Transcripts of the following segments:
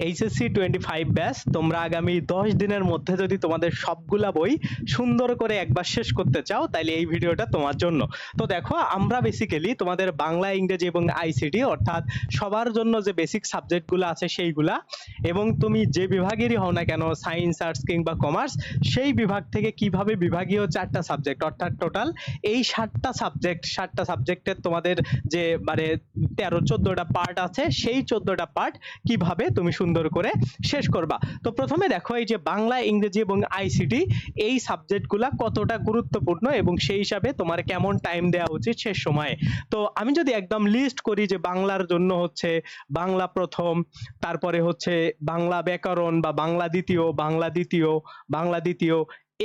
HSC 25 batch তোমরা আগামী 10 দিনের মধ্যে যদি তোমাদের সবগুলা বই সুন্দর করে একবার শেষ করতে চাও তাহলে এই ভিডিওটা তোমার জন্য। তো দেখো আমরা বেসিক্যালি তোমাদের বাংলা, ইংরেজি এবং আইসিটি অর্থাৎ সবার জন্য যে বেসিক সাবজেক্টগুলো আছে সেইগুলা, এবং তুমি যে বিভাগেরই হও না কেন, সায়েন্স, আর্টস কিংবা কমার্স, সেই বিভাগ থেকে কিভাবে বিভাগীয় 4টা সাবজেক্ট অর্থাৎ টোটাল এই 7টা সাবজেক্টের তোমাদের যে মানে 13-14টা পার্ট আছে, সেই 14টা পার্ট কিভাবে তুমি সুন্দর করে শেষ করবা। তো প্রথমে দেখো এই যে বাংলা, ইংরেজি এবং আইসিটি এই সাবজেক্টগুলা কতটা গুরুত্বপূর্ণ এবং সেই হিসাবে তোমার কেমন টাইম দেওয়া উচিত শেষ সময়ে। তো আমি যদি একদম লিস্ট করি যে বাংলার জন্য হচ্ছে বাংলা প্রথম, তারপরে হচ্ছে বাংলা ব্যাকরণ বা বাংলা দ্বিতীয়,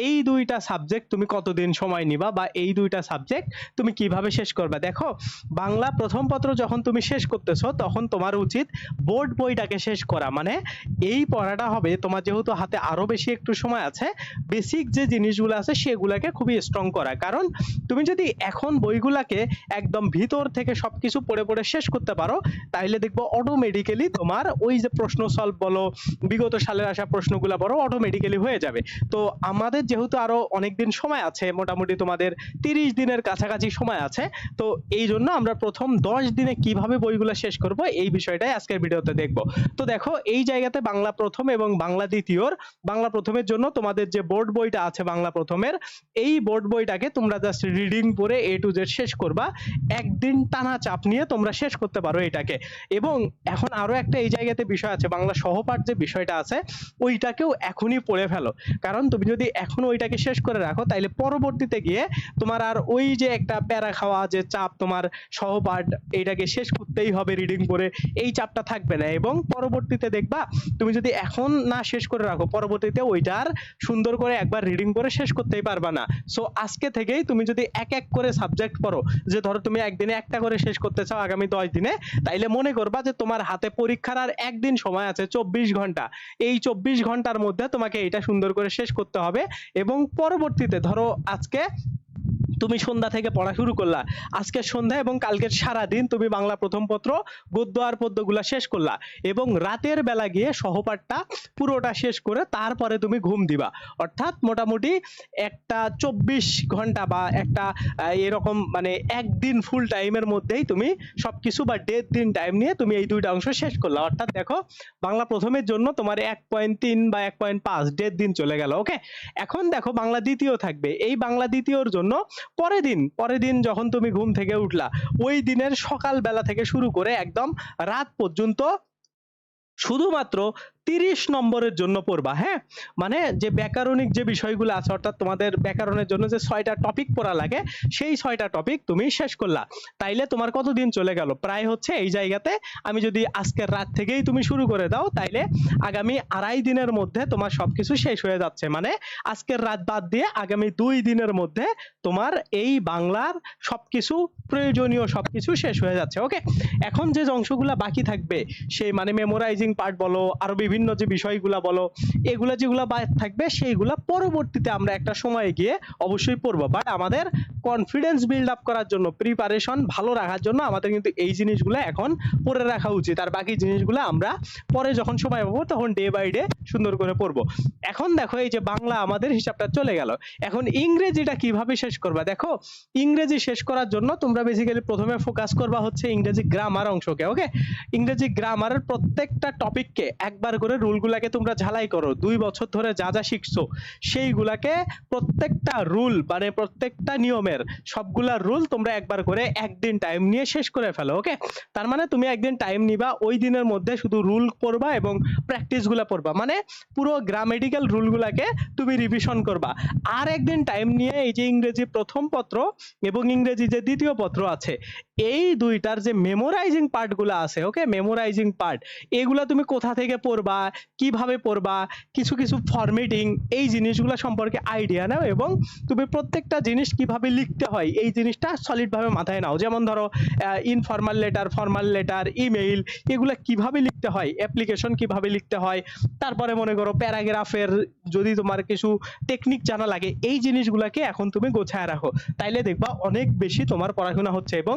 এই দুইটা সাবজেক্ট তুমি কতদিন সময় নিবা বা এই দুইটা সাবজেক্ট তুমি কিভাবে শেষ করবে। দেখো বাংলা প্রথম পত্র যখন তুমি শেষ করতেছো তখন তোমার উচিত বোর্ড বইটাকে শেষ করা, মানে এই পড়াটা হবে তোমার যেহেতু হাতে আরো বেশি একটু সময় আছে, বেসিক যে জিনিসগুলো আছে সেগুলাকে খুবই স্ট্রং করা। কারণ তুমি যদি এখন বইগুলাকে একদম ভিতর থেকে সবকিছু পড়ে পড়ে শেষ করতে পারো তাহলে দেখবো অটোমেটিক্যালি তোমার ওই যে প্রশ্ন সলভ বলো, বিগত সালের আসা প্রশ্নগুলো বলো, অটোমেটিক্যালি হয়ে যাবে। তো আমাদের যেহেতু আরো অনেক দিন সময় আছে, মোটামুটি তোমাদের 30 দিনের কাছাকাছি সময় আছে, তো এই জন্য আমরা প্রথম 10 দিনে কিভাবে বইগুলো শেষ করব এই বিষয়টাই আজকের ভিডিওতে দেখব। তো দেখো এই জায়গাতে বাংলা প্রথম এবং বাংলা দ্বিতীয়র, বাংলা প্রথমের জন্য তোমাদের যে বোর্ড বইটা আছে বাংলা প্রথমের, এই বোর্ড বইটাকে তোমরা জাস্ট রিডিং পড়ে A to Z শেষ করবা। একদিন টানা চাপ নিয়ে তোমরা শেষ করতে পারো এটাকে। এবং এখন আরো একটা এই জায়গাতে বিষয় আছে, বাংলা সহপাঠ যে বিষয়টা আছে ওইটাকেও এখনই পড়ে ফেলো। কারণ তুমি যদি এখন ওইটাকে শেষ করে রাখো তাইলে পরবর্তীতে গিয়ে তোমার আর ওই যে একটা প্যারা খাওয়া যে চাপ, তোমার সহপাঠ এইটাকে শেষ করতেই হবে রিডিং করে, এই চাপটা থাকবে না। এবং পরবর্তীতে দেখবা তুমি যদি এখন না শেষ করে রাখো পরবর্তীতে ওইটার সুন্দর করে একবার রিডিং করে শেষ করতেই পারবা না। সো আজকে থেকেই তুমি যদি এক এক করে সাবজেক্ট পড়ো, যে ধরো তুমি একদিনে একটা করে শেষ করতে চাও আগামী 10 দিনে, তাইলে মনে করবা যে তোমার হাতে পরীক্ষার আর একদিন সময় আছে 24 ঘন্টা। এই 24 ঘন্টার মধ্যে তোমাকে এটা সুন্দর করে শেষ করতে হবে। এবং পরবর্তীতে ধরো আজকে তুমি সন্ধ্যা থেকে পড়া শুরু করলা, আজকে সন্ধ্যা এবং কালকের সারা দিন তুমি বাংলা প্রথম পত্র গদ্য আর পদ্যগুলা শেষ করলা, এবং রাতের বেলা গিয়ে সহপাঠটা পুরোটা শেষ করে তারপরে তুমি ঘুম দিবা। অর্থাৎ মোটামুটি একটা 24 ঘন্টা বা একটা এরকম মানে একদিন ফুল টাইমের মধ্যেই তুমি সবকিছু বা 1.5 দিন টাইম নিয়ে তুমি এই দুইটা অংশ শেষ করলা। অর্থাৎ দেখো বাংলা প্রথমের জন্য তোমার 1.3 বা 1.5 1.5 দিন চলে গেল। ওকে, এখন দেখো বাংলা দ্বিতীয় থাকবে। এই বাংলা দ্বিতীয়র জন্য পরের দিন যখন তুমি ঘুম থেকে উঠলা ওই দিনের সকাল বেলা থেকে শুরু করে একদম রাত পর্যন্ত শুধুমাত্র 30 নম্বরের জন্য পড়বা। হ্যাঁ, মানে যে ব্যাকরণিক যে বিষয়গুলো আছে, অর্থাৎ তোমাদের ব্যাকরণের জন্য যে 6টা টপিক পড়া লাগে সেই 6টা টপিক তুমি শেষ করলা। তাইলে তোমার কতদিন চলে গেল? প্রায় হচ্ছে এই জায়গাতে আমি যদি আজকের রাত থেকেই তুমি শুরু করে দাও তাইলে আগামী 2.5 দিনের মধ্যে তোমার সবকিছু শেষ হয়ে যাচ্ছে। মানে আজকের রাত বাদ দিয়ে আগামী 2 দিনের মধ্যে তোমার এই বাংলার সবকিছু প্রয়োজনীয় সবকিছু শেষ হয়ে যাচ্ছে। ওকে, এখন যে অংশগুলো বাকি থাকবে সেই মানে মেমোরাইজিং পার্ট বলো, আরো বিভিন্ন যে বিষয়গুলা বলো, এগুলা যেগুলা বাদ থাকবে সেইগুলা পরবর্তীতে আমরা একটা সময় গিয়ে অবশ্যই পড়বো। বাট আমাদের কনফিডেন্স বিল্ড আপ করার জন্য, প্রিপারেশন ভালো রাখার জন্য আমাদের কিন্তু এই জিনিসগুলো এখন পড়ে রাখা উচিত। আর বাকি জিনিসগুলো আমরা পরে যখন সময় পাবো তখন ডে বাই ডে সুন্দর করে পড়বো। এখন দেখো এই যে বাংলা আমাদের হিসাবটা চলে গেল, এখন ইংরেজিটা কিভাবে শেষ করবা। দেখো ইংরেজি শেষ করার জন্য তোমরা বেসিক্যালি প্রথমে ফোকাস করবা হচ্ছে ইংরেজি গ্রামার অংশকে। ওকে, ইংরেজি গ্রামারের প্রত্যেকটা টপিককে একবার করে রুলগুলাকে তোমরা ঝালাই করো। 2 বছর ধরে যা যা শিখছো সেইগুলাকে প্রত্যেকটা রুল মানে প্রত্যেকটা নিয়মের সবগুলা রুল তোমরা একবার করে একদিন টাইম নিয়ে শেষ করে ফেলো। ওকে, তার মানে তুমি একদিন টাইম নিবা, ওই দিনের মধ্যে শুধু রুল পড়বা এবং প্র্যাকটিসগুলা পড়বা, মানে পুরো গ্রামেটিক্যাল রুলগুলাকে তুমি রিভিশন করবা। আর একদিন টাইম নিয়ে এই যে ইংরেজি প্রথম পত্র এবং ইংরেজি যে দ্বিতীয় পত্র আছে এই দুইটার যে মেমোরাইজিং পার্টগুলো আছে, ওকে, মেমোরাইজিং পার্ট এগুলা তুমি কোথা থেকে পড়বা, কিভাবে পড়বা, কিছু ফরম্যাটিং এই জিনিসগুলো সম্পর্কে আইডিয়া নাও এবং তুমি প্রত্যেকটা জিনিস কিভাবে লিখতে হয় এই জিনিসটা সলিড ভাবে মাথায় নাও। যেমন ধরো informal letter, formal letter, email, এগুলা কিভাবে লিখতে হয়, অ্যাপ্লিকেশন কিভাবে লিখতে হয়, তারপরে মনে করো প্যারাগ্রাফের যদি তোমার কিছু টেকনিক জানা লাগে, এই জিনিসগুলাকে এখন তুমি গোছায় রাখো, তাইলে দেখবা অনেক বেশি তোমার পড়াশোনা হচ্ছে। এবং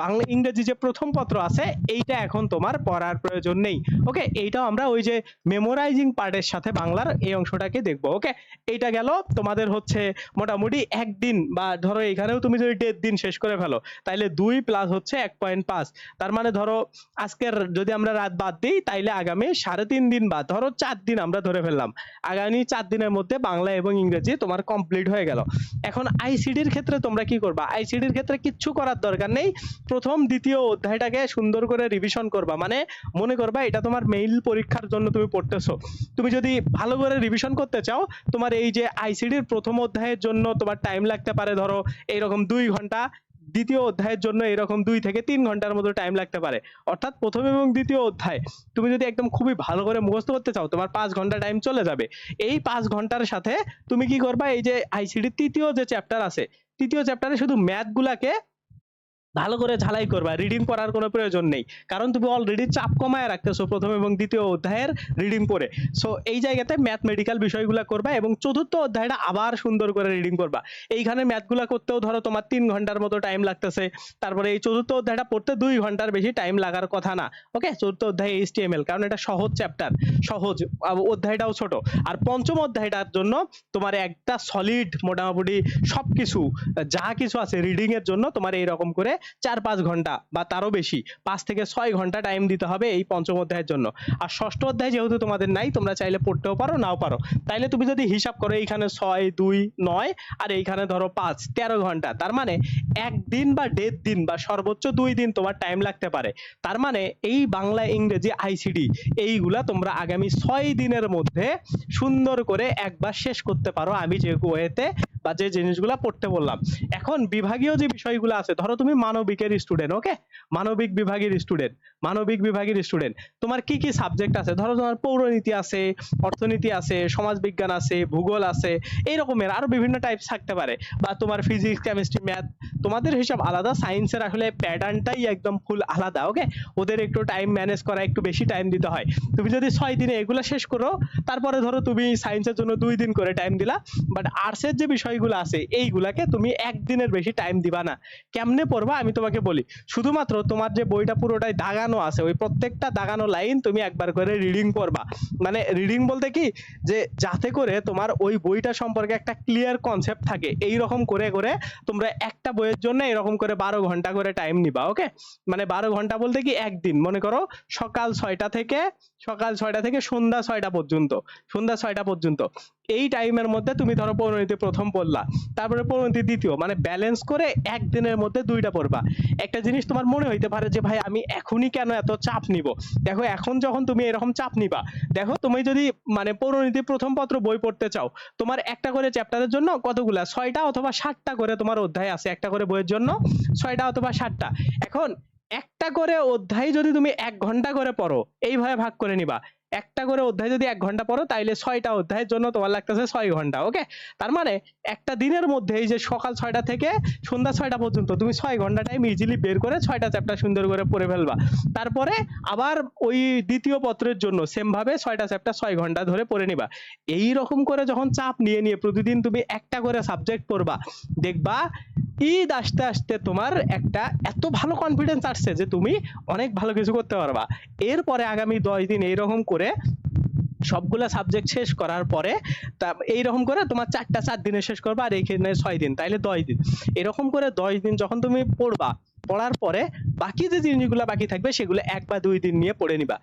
বাংলা ইংরেজি যে প্রথম পত্র আছে এইটা এখন তোমার পড়ার প্রয়োজন নেই। ওকে, এইটাও আমরা ওই যে মেমোরাইজিং পার্টের সাথে বাংলার এই অংশটাকে দেখবো। ওকে, এইটা গেল তোমাদের হচ্ছে মোটামুটি একদিন, বা ধরো এখানেও তুমি যদি 1.5 দিন শেষ করে ফেলো তাইলে 2 প্লাস হচ্ছে 1.5, তার মানে ধরো আজকের যদি আমরা রাত বাদ দিই তাইলে আগামী 3.5 দিন বা ধরো 4 দিন আমরা ধরে ফেললাম, আগামী 4 দিনের মধ্যে বাংলা এবং ইংরেজি তোমার কমপ্লিট হয়ে গেল। এখন আইসিডির ক্ষেত্রে তোমরা কি করবা? আইসিডির ক্ষেত্রে কিচ্ছু করার দরকার নেই, প্রথম দ্বিতীয় অধ্যায়টাকে সুন্দর করে রিভিশন করবা। মানে মনে করবা এটা তোমার মেইল পরীক্ষার জন্য তুমি পড়তেছো, তুমি যদি ভালো করে রিভিশন করতে চাও তোমার এই যে আইসিডির প্রথম অধ্যায়ের জন্য তোমার টাইম লাগতে পারে ধরো এইরকম 2 ঘন্টা, দ্বিতীয় অধ্যায়ের জন্য এরকম 2 থেকে 3 ঘন্টার মতো টাইম লাগতে পারে। অর্থাৎ প্রথম এবং দ্বিতীয় অধ্যায় তুমি যদি একদম খুবই ভালো করে মুখস্থ করতে চাও তোমার 5 ঘন্টা টাইম চলে যাবে। এই 5 ঘন্টার সাথে তুমি কি করবা, এই যে আইসিডির তৃতীয় যে চ্যাপ্টার আছে, তৃতীয় চ্যাপ্টারে শুধু ম্যাথ গুলাকে ভালো করে ঝালাই করবা, রিডিং করার কোনো প্রয়োজন নেই, কারণ তুমি অলরেডি চাপ কমায় রাখতেছো প্রথম এবং দ্বিতীয় অধ্যায়ের রিডিং পড়ে। সো এই জায়গাতে ম্যাথমেটিক্যাল বিষয়গুলো করবা এবং চতুর্থ অধ্যায়টা আবার সুন্দর করে রিডিং করবা। এইখানে ম্যাথগুলো করতেও ধরো তোমার 3 ঘন্টার মতো টাইম লাগতেছে, তারপরে এই চতুর্থ অধ্যায়টা পড়তে 2 ঘন্টার বেশি টাইম লাগার কথা না। ওকে, চতুর্থ অধ্যায় এইচটিএমএল, কারণ এটা সহজ চ্যাপ্টার, সহজ, অধ্যায়টাও ছোট। আর পঞ্চম অধ্যায়টার জন্য তোমার একটা সলিড মোটামুটি সবকিছু যা কিছু আছে রিডিং এর জন্য তোমার এইরকম করে 4-5 ঘন্টা বা তারও বেশি 5 থেকে 6 ঘন্টা টাইম দিতে হবে এই পঞ্চম অধ্যায়ের জন্য। আর ষষ্ঠ অধ্যায় যেহেতু তোমাদের নাই, তোমরা চাইলে পড়তেও পারো নাও পারো, তাইলে তুমি যদি হিসাব করো এইখানে 6, 2, 9 আর এইখানে ধরো 5, 13 ঘন্টা, তার মানে একদিন বা 1.5 দিন বা সর্বোচ্চ 2 দিন তোমার টাইম লাগতে পারে। তার মানে এই বাংলা ইংরেজি আইসিডি এইগুলা তোমরা আগামী 6 দিনের মধ্যে সুন্দর করে একবার শেষ করতে পারো আমি যে ওয়েতে বা যে জিনিসগুলা পড়তে বললাম। এখন বিভাগীয় যে বিষয়গুলো আছে, ধরো তুমি মানবিকের স্টুডেন্ট, ওকে, মানবিক বিভাগের স্টুডেন্ট, মানবিক বিভাগের স্টুডেন্ট, তোমার কি কি সাবজেক্ট আছে? ধরো তোমার পৌরনীতি আছে, অর্থনীতি আছে, সমাজবিজ্ঞান আছে, ভূগোল আছে, এই রকমের আরো বিভিন্ন টাইপ থাকতে পারে, বা তোমার ফিজিক্স, কেমিস্ট্রি, ম্যাথ, তোমাদের হিসাব আলাদা। সায়েন্সের আসলে প্যাটার্নটাই একদম ফুল আলাদা। ওকে, ওদের একটু টাইম ম্যানেজ করা একটু বেশি টাইম দিতে হয়। তুমি যদি 6 দিনে এগুলা শেষ করো, তারপরে ধরো তুমি সায়েন্সের জন্য 2 দিন করে টাইম দিলা, বাট আর্টসের যে বিষয়গুলো আছে এইগুলাকে তুমি একদিনের বেশি টাইম দিবা না। কেমনে পড়বা আমি তোমাকে বলি, শুধুমাত্র তোমার যে বইটা পুরোটাই দাগানো আছে ওই প্রত্যেকটা দাগানো লাইন তুমি একবার করে রিডিং করবা। মানে রিডিং বলতে কি, যে যাতে করে তোমার ওই বইটা সম্পর্কে একটা ক্লিয়ার কনসেপ্ট থাকে, এই রকম করে করে তোমরা একটা বইয়ের জন্য এরকম করে 12 ঘন্টা করে টাইম নিবা। ওকে, মানে 12 ঘন্টা বলতে কি একদিন, মনে করো সকাল 6টা থেকে সন্ধ্যা 6টা পর্যন্ত, সন্ধ্যা 6টা পর্যন্ত এই টাইমের মধ্যে তুমি ধরো পৌরনীতি প্রথম পড়লা, তারপরে পৌরনীতি দ্বিতীয়, মানে ব্যালেন্স করে একদিনের মধ্যে 2টা পড়বা। একটা জিনিস তোমার মনে হইতে পারে যে ভাই আমি এখনই কেন এত চাপ নিব, দেখো এখন যখন তুমি এরকম চাপ নিবা, দেখো তুমি যদি মানে পৌরনীতি প্রথম পত্র বই পড়তে চাও, তোমার একটা করে চ্যাপ্টারের জন্য কতগুলা 6টা অথবা 7টা করে তোমার অধ্যায় আছে, একটা করে বইয়ের জন্য 6টা অথবা 7টা। এখন একটা করে অধ্যায় যদি তুমি 1 ঘন্টা করে পড়ো, এইভাবে ভাগ করে নিবা, একটা করে অধ্যায় যদি 1 ঘন্টা পড়ো তাইলে 6টা অধ্যায়ের জন্য তোমার লাগতেছে 6 ঘন্টা। ওকে, তার মানে একটা দিনের মধ্যে এই যে সকাল 6টা থেকে সন্ধ্যা 6টা পর্যন্ত তুমি 6 ঘন্টা টাইম ইজিলি বের করে 6টা চ্যাপ্টার সুন্দর করে পড়ে ফেলবা। তারপরে আবার ওই দ্বিতীয় পত্রের জন্য সেম ভাবে 6টা চ্যাপ্টার 6 ঘন্টা ধরে পড়ে নিবা। এই রকম করে যখন চাপ নিয়ে নিয়ে প্রতিদিন তুমি একটা করে সাবজেক্ট পড়বা, দেখবা ঈদ আসতে আসতে তোমার একটা এত ভালো কনফিডেন্স আসছে যে তুমি অনেক ভালো কিছু করতে পারবা। এরপরে আগামী 10 দিন এইরকম করে সবগুলা সাবজেক্ট শেষ করার পরে তা এইরকম করে তোমার 4 দিনে শেষ করবা, আর এইখানে 6 দিন, তাইলে 10 দিন। এরকম করে 10 দিন যখন তুমি পড়বা, পড়ার পরে বাকি যে জিনিসগুলো বাকি থাকবে সেগুলো 1 বা 2 দিন নিয়ে পড়ে নিবা।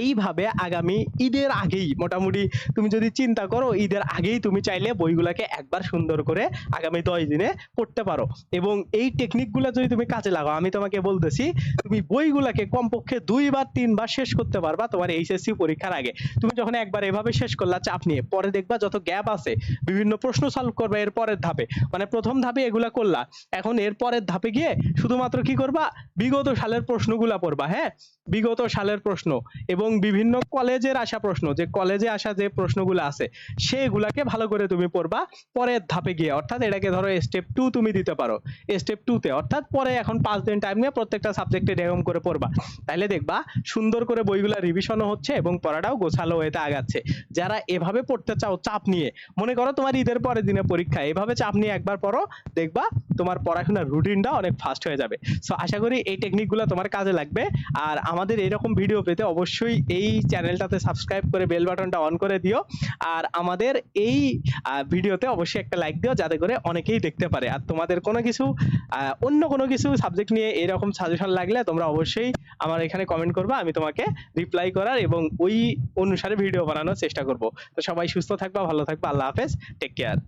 এইভাবে আগামী ঈদের আগেই মোটামুটি তুমি যদি চিন্তা করো, ঈদের আগেই তুমি চাইলে বইগুলাকে একবার সুন্দর করে আগামী 10 দিনে পড়তে পারো। এবং এই টেকনিকগুলো যদি তুমি কাজে লাগাও, আমি তোমাকে বলতেছি তুমি বইগুলাকে কমপক্ষে 2 বা 3 বার শেষ করতে পারবা তোমার এইচএসসি পরীক্ষার আগে। তুমি যখন একবার এভাবে শেষ করলা চাপ নিয়ে, পরে দেখবা যত গ্যাপ আছে বিভিন্ন প্রশ্ন সলভ করবে এর পরের ধাপে, মানে প্রথম ধাপে এগুলা করলা, এখন এর পরের ধাপে গিয়ে শুধুমাত্র কি করবা, বিগত বিগত সালের প্রশ্নগুলা পড়বা, হ্যাঁ, বিগত সালের প্রশ্ন এবং বিভিন্ন কলেজের আসা প্রশ্ন, যে কলেজে আসা যে প্রশ্নগুলো আছে সেগুলাকে ভালো করে তুমি পড়বা পরের ধাপে গিয়ে। অর্থাৎ এটাকে ধরো স্টেপ 2 তুমি দিতে পারো, স্টেপ 2 তে, অর্থাৎ পরে এখন 5 দিন টাইম নিয়ে প্রত্যেকটা সাবজেক্টে এরকম করে পড়বা। তাইলে দেখবা সুন্দর করে বইগুলা রিভিশনও হচ্ছে এবং পড়াটাও গোছালো ওয়েতে আগাচ্ছে। যারা এভাবে পড়তে চাও চাপ নিয়ে, মনে করো তোমার ঈদের পরের দিনে পরীক্ষা, এভাবে চাপ নিয়ে একবার পড়ো, দেখবা তোমার পড়াশোনার রুটিনটা অনেক ফাস্ট হয়ে যাবে। সো আশা করি এই টেকনিকগুলো তোমার কাজে লাগবে। আর আমাদের এরকম ভিডিও পেতে অবশ্যই এই চ্যানেলটাতে সাবস্ক্রাইব করে বেল বাটনটা অন করে দিও। আর আমাদের এই ভিডিওতে অবশ্যই একটা লাইক দিও, যাতে করে অনেকেই দেখতে পারে। আর তোমাদের কোনো কিছু অন্য কোনো কিছু সাবজেক্ট নিয়ে এরকম সাজেশন লাগলে তোমরা অবশ্যই আমার এখানে কমেন্ট করবা, আমি তোমাকে রিপ্লাই করার এবং ওই অনুসারে ভিডিও বানানোর চেষ্টা করব। তো সবাই সুস্থ থাকবা, ভালো থাকবা, আল্লাহ হাফেজ, টেক কেয়ার।